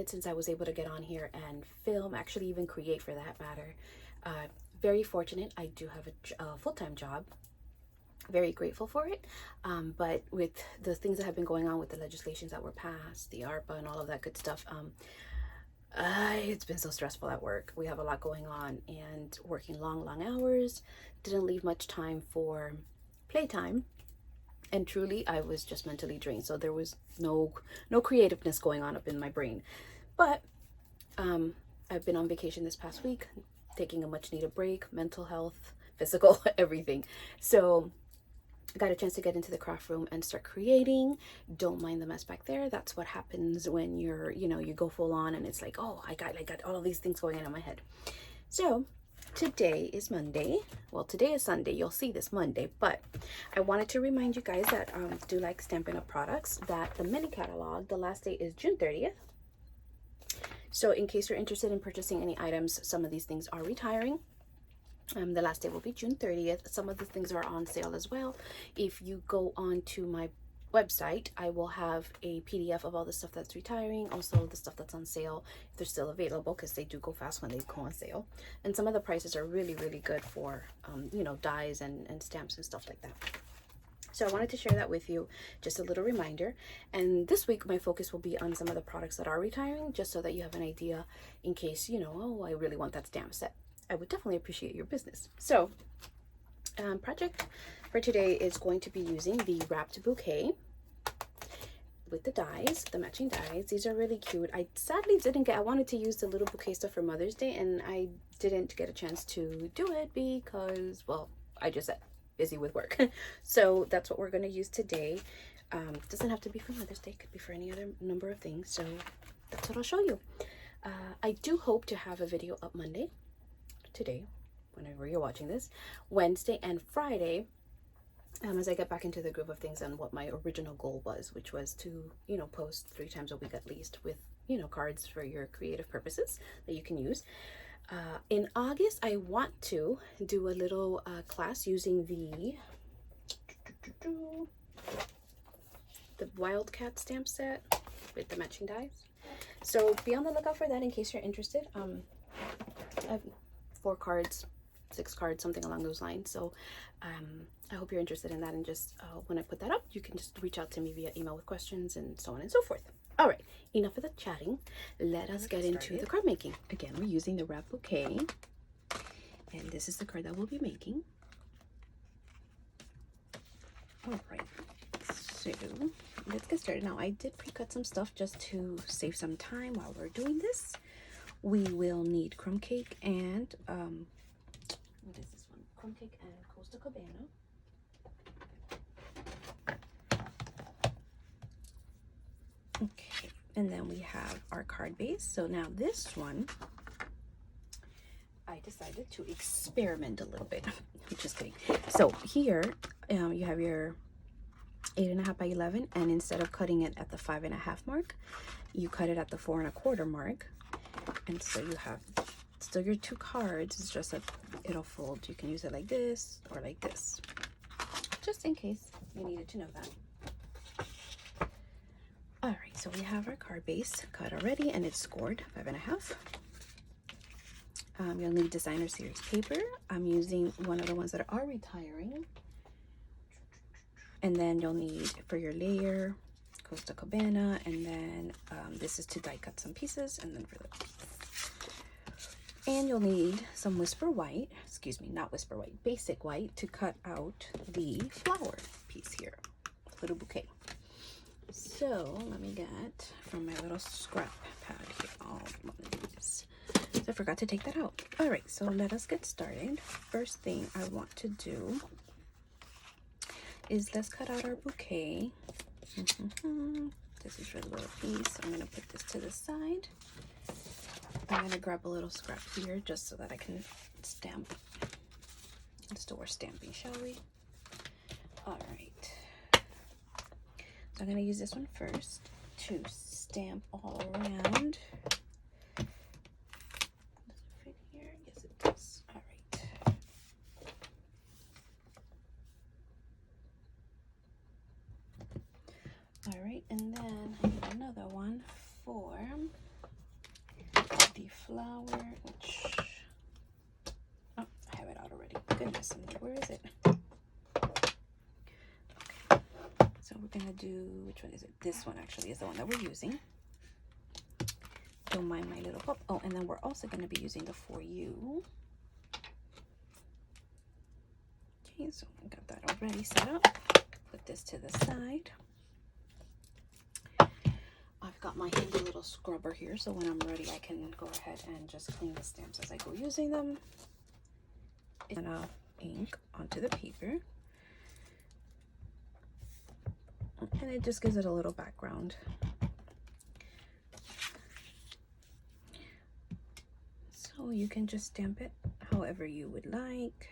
minute since I was able to get on here and film, actually even create for that matter. Very fortunate. I do have a full-time job. Very grateful for it. But with the things that have been going on with the legislations that were passed, the ARPA and all of that good stuff, it's been so stressful at work. We have a lot going on and working long hours. Didn't leave much time for playtime. And truly, I was just mentally drained. So there was no creativeness going on up in my brain. But I've been on vacation this past week, taking a much needed break, mental health, physical, everything. So I got a chance to get into the craft room and start creating. Don't mind the mess back there. That's what happens when you're, you go full on and it's like, oh, I got all of these things going on in my head. So today is Monday. Well, today is Sunday. You'll see this Monday, but I wanted to remind you guys that do like Stampin' Up products, that the mini catalog, the last date is June 30th. So in case you're interested in purchasing any items, some of these things are retiring. The last day will be June 30th. Some of the things are on sale as well. If you go on to my website, I will have a PDF of all the stuff that's retiring, also the stuff that's on sale if they're still available, because they do go fast when they go on sale. And some of the prices are really good for dies and stamps and stuff like that. So I wanted to share that with you, just a little reminder. And this week my focus will be on some of the products that are retiring, just so that you have an idea in case, oh, I really want that stamp set. I would definitely appreciate your business. So project for today is going to be using the Wrapped Bouquet with the dies, the matching dies. These are really cute. I sadly didn't get, I wanted to use the little bouquet stuff for Mother's Day, and I didn't get a chance to do it because, well, I just said busy with work. So that's what we're going to use today. Doesn't have to be for Mother's Day, could be for any other number of things. So that's what I'll show you. I do hope to have a video up Monday, today, whenever you're watching this, Wednesday and Friday, as I get back into the groove of things and what my original goal was, which was to, post 3 times a week at least with, cards for your creative purposes that you can use. In August, I want to do a little class using the Wildcat stamp set with the matching dies. So be on the lookout for that in case you're interested. I've 4 cards, 6 cards, something along those lines. So I hope you're interested in that, and just when I put that up, you can just reach out to me via email with questions and so on and so forth. All right, enough of the chatting. Let us get into the card making. Again, we're using the Wrapped Bouquet, and this is the card that we'll be making. All right, so let's get started. Now, I did pre-cut some stuff just to save some time while we're doing this. We will need crumb cake and what is this one? Crumb cake and Costa Cabana. Okay, and then we have our card base. So now this one, I decided to experiment a little bit. I'm just kidding. So here you have your 8.5 by 11, and instead of cutting it at the 5.5 mark, you cut it at the 4 1/4 mark. And so you have still your 2 cards. It's just that it'll fold. You can use it like this or like this, just in case you needed to know that. All right, so we have our card base cut already, and it's scored 5.5. You'll need designer series paper. I'm using one of the ones that are retiring. And then you'll need, for your layer, Costa Cabana, and then this is to die cut some pieces, and then for the, and you'll need some Whisper White, excuse me, not Whisper White, Basic White, to cut out the flower piece here, little bouquet. So let me get from my little scrap pad here all one of these. So I forgot to take that out. All right, so let us get started. First thing I want to do is let's cut out our bouquet. This is your little piece. I'm gonna put this to the side. I'm gonna grab a little scrap here just so that I can stamp. Let's do our stamping, shall we? All right. So I'm gonna use this one first to stamp all around. Does it fit here? Yes, it does. All right. All right, and then I need another one for flower, which, oh, I have it out already. Goodness, where is it? Okay, so we're gonna do, which one is it? This one actually is the one that we're using. Don't mind my little pop. Oh, and then we're also gonna be using the For You. Okay, so I got that already set up. Put this to the side. I've got my handy little scrubber here, so when I'm ready I can go ahead and just clean the stamps as I go using them. And ink onto the paper. And it just gives it a little background. So you can just stamp it however you would like.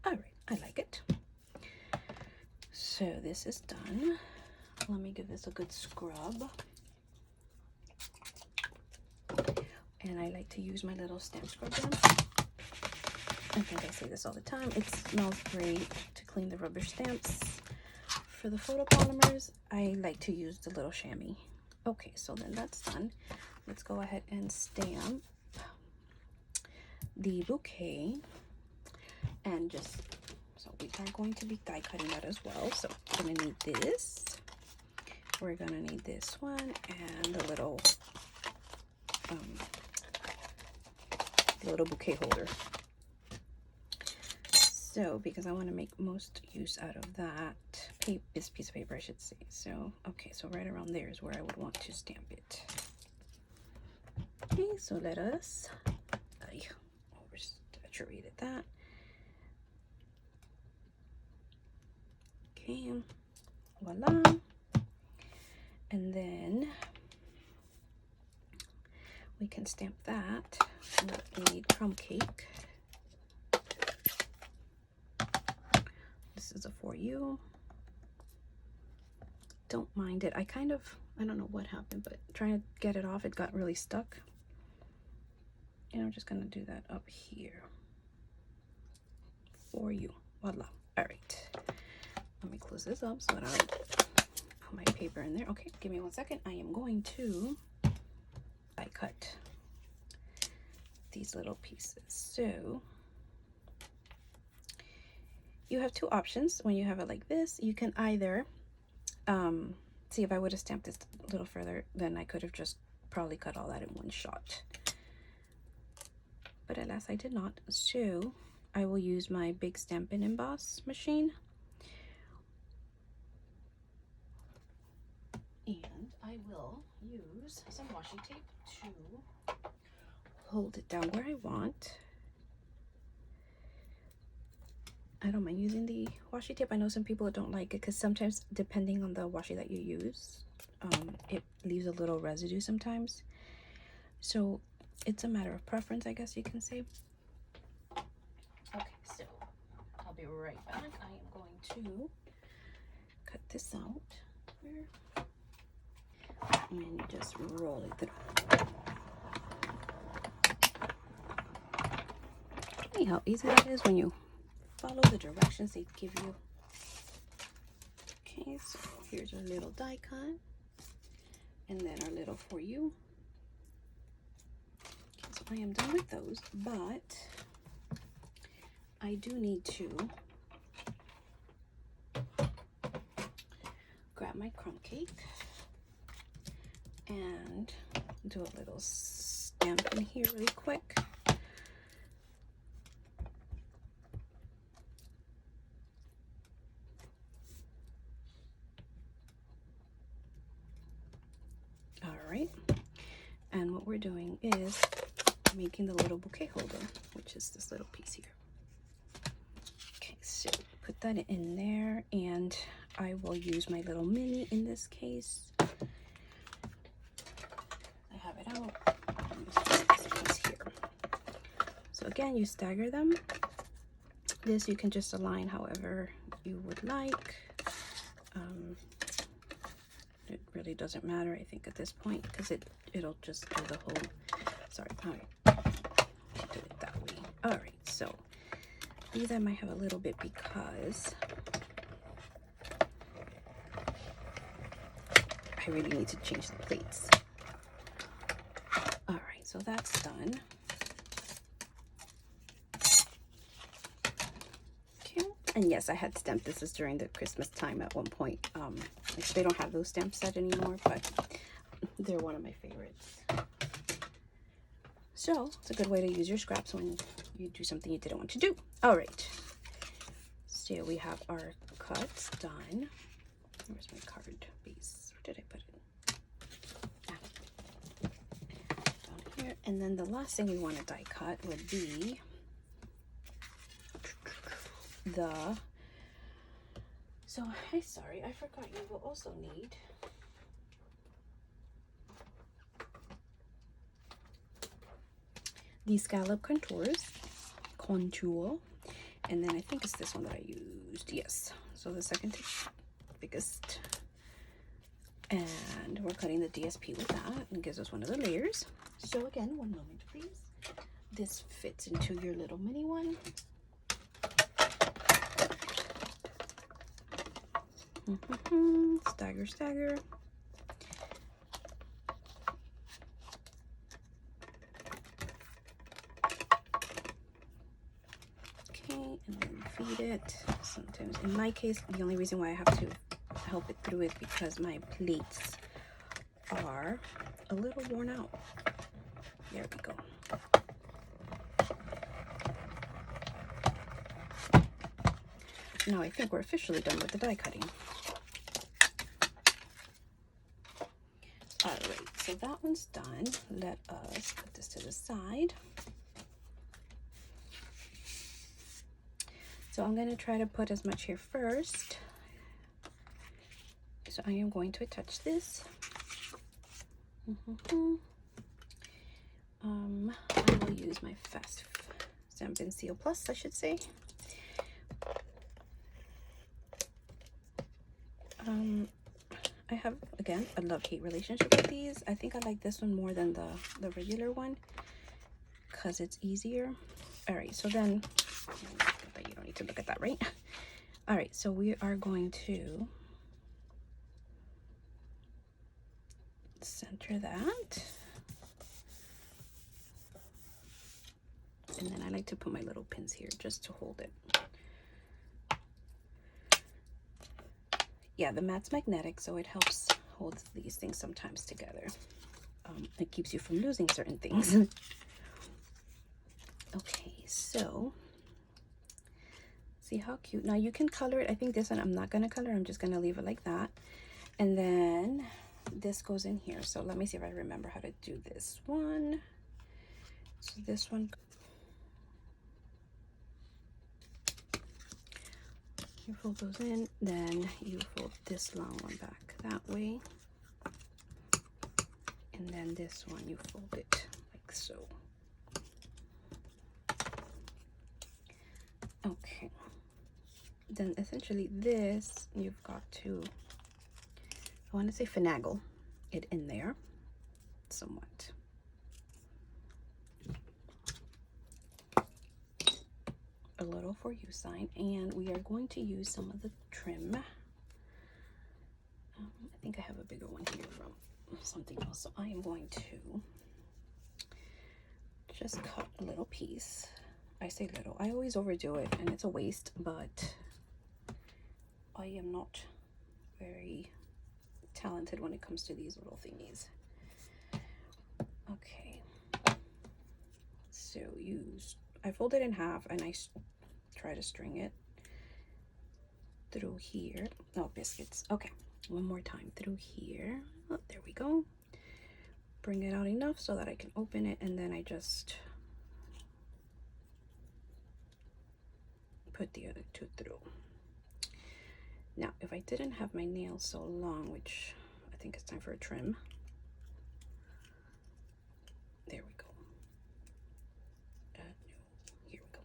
All right, I like it. So this is done. Let me give this a good scrub. And I like to use my little stamp scrubber. I think I say this all the time. It smells great to clean the rubber stamps. For the photopolymers, I like to use the little chamois. Okay, so then that's done. Let's go ahead and stamp the bouquet. And just, so we are going to be die cutting that as well. So we're gonna need this. We're gonna need this one and the little bouquet holder. So because I want to make most use out of that this piece of paper, I should say. So okay, so right around there is where I would want to stamp it. Okay, so let us oversaturated that. Okay, voila. And then we can stamp that. We need crumb cake. This is a For You. Don't mind it. I don't know what happened, but trying to get it off, it got really stuck. And I'm just gonna do that up here. For You. Voila. All right. Let me close this up so that I put my paper in there. Okay, give me 1 second. I am going to die cut these little pieces. So you have two options when you have it like this. You can either see, if I would have stamped this a little further, then I could have just probably cut all that in one shot, but alas I did not. So I will use my big Stampin' Emboss machine, and I will use some washi tape to hold it down where I want. I don't mind using the washi tape. I know some people don't like it because sometimes, depending on the washi that you use, it leaves a little residue sometimes. So it's a matter of preference, I guess you can say. Okay, so I'll be right back. I am going to cut this out and just roll it through. See how easy that is when you follow the directions they give you. Okay, so here's our little die cut, and then our little For You. Okay, so I am done with those, but I do need to grab my crumb cake and do a little stamp in here really quick. Alright, and what we're doing is making the little bouquet holder, which is this little piece here. Okay, so put that in there, and I will use my little mini in this case. I have it out. This piece here. So again, you stagger them. This you can just align however you would like. It really doesn't matter, I think, at this point, because it it'll just do the whole, sorry, all right, do it that way. All right, so these I might have a little bit because I really need to change the plates. All right, so that's done. Okay, and yes, I had stamped this is during the Christmas time at one point. They don't have those stamp set anymore, but they're one of my favorites. So it's a good way to use your scraps when you do something you didn't want to do. All right, so we have our cuts done. Where's my card base? Where did I put it? Down here. And then the last thing we want to die cut would be the, so I'm sorry, I forgot you will also need these scallop contour, and then I think it's this one that I used. Yes, so the second biggest, and we're cutting the DSP with that, and gives us one of the layers. So again, one moment please. This fits into your little mini one. Stagger, stagger. Okay, and then feed it. Sometimes, in my case, the only reason why I have to help it through it because my plates are a little worn out. There we go. Now I think we're officially done with the die cutting. All right, so that one's done. Let us put this to the side. So I'm going to try to put as much here first. So I am going to attach this. I will use my Fast Stampin' Seal Plus, I should say. I have, again, a love-hate relationship with these. I think I like this one more than the regular one because it's easier. All right, so then, but you don't need to look at that, right? All right, so we are going to center that. And then I like to put my little pins here just to hold it. Yeah, the mat's magnetic, so it helps hold these things sometimes together. It keeps you from losing certain things. Okay, so see how cute. Now you can color it. I think this one I'm not gonna color. I'm just gonna leave it like that. And then this goes in here. So let me see if I remember how to do this one. So this one, you fold those in, then you fold this long one back that way, and then this one you fold it like so. Okay, then essentially this you've got to, I want to say, finagle it in there somewhat. A little for you sign, and we are going to use some of the trim. I think I have a bigger one here from something else, so I am going to just cut a little piece. I say little, I always overdo it and it's a waste, but I am not very talented when it comes to these little thingies. Okay, so I fold it in half and I try to string it through here. Oh, biscuits. Okay, one more time through here. Oh, there we go. Bring it out enough so that I can open it, and then I just put the other two through. Now, if I didn't have my nails so long, which I think it's time for a trim. There we go. No, here we go.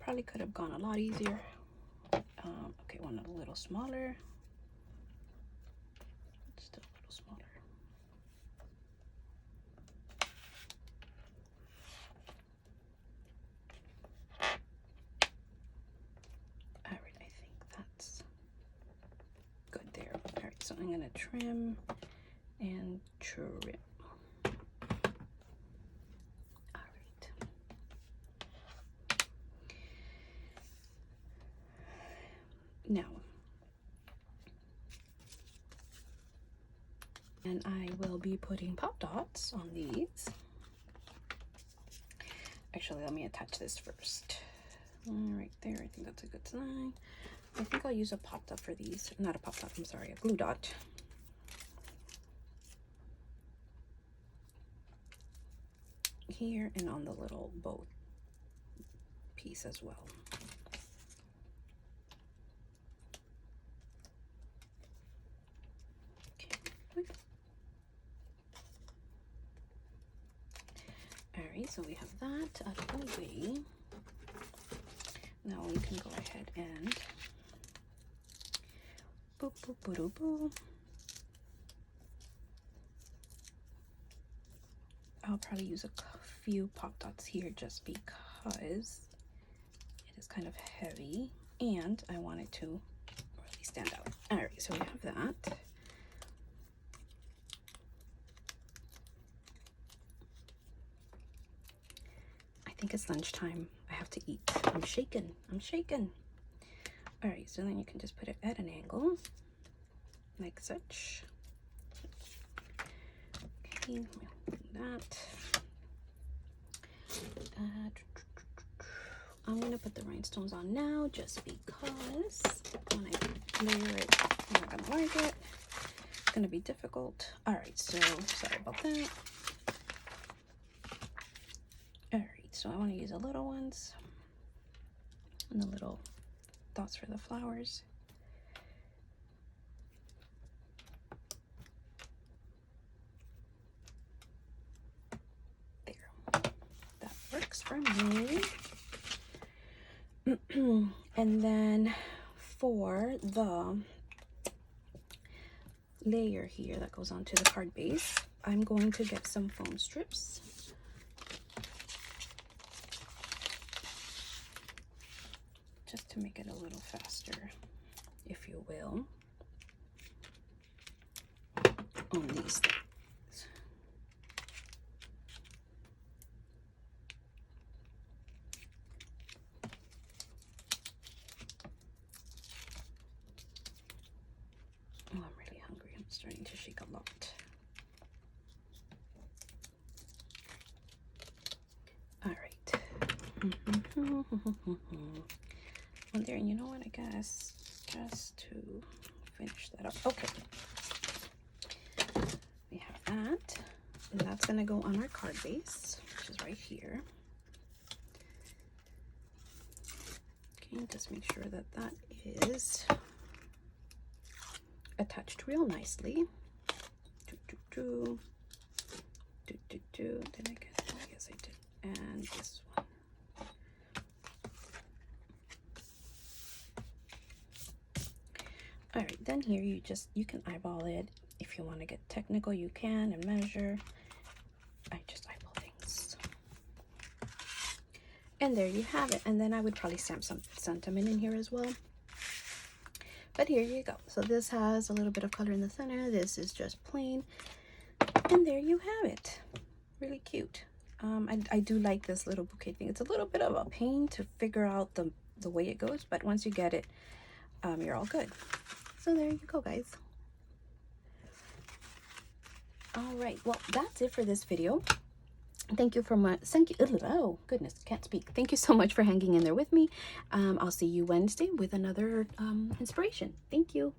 probably could have gone a lot easier. Okay, one a little smaller. Still a little smaller. All right, I think that's good there. All right, so I'm gonna trim and trim. All right. Now, and I will be putting pop dots on these. Actually, let me attach this first. Right there, I think that's a good sign. I think I'll use a pop dot for these. Not a pop dot, I'm sorry, a glue dot. Here and on the little bow piece as well. Okay. All right, so we have that out of the way. Now we can go ahead and boop, boop, boop, boop, boop. I'll probably use a few pop dots here just because it is kind of heavy and I want it to really stand out. All right, so we have that. I think it's lunchtime. I have to eat. I'm shaking. I'm shaking. All right, so then you can just put it at an angle like such. Okay, that. I'm gonna put the rhinestones on now just because when I layer it, I'm not gonna like it. It's gonna be difficult. All right, so sorry about that. All right, so I want to use the little ones and the little dots for the flowers. That works for me. And then for the layer here that goes onto the card base, I'm going to get some foam strips. Just to make it a little faster, if you will, on these things. Oh, I'm really hungry. I'm starting to shake a lot. All right. Well, there, you know what, I guess just to finish that up. Okay. We have that. And that's going to go on our card base, which is right here. Okay, just make sure that that is attached real nicely. Did I get it? Yes, I did. And this one. All right, then here you can eyeball it. If you want to get technical, you can, and measure. I just eyeball things. And there you have it. And then I would probably stamp some sentiment in here as well. But here you go. So this has a little bit of color in the center. This is just plain. And there you have it. Really cute. I do like this little bouquet thing. It's a little bit of a pain to figure out the way it goes, but once you get it, you're all good. So there you go, guys. All right, well, that's it for this video. Thank you oh goodness, can't speak. Thank you so much for hanging in there with me. I'll see you Wednesday with another inspiration. Thank you.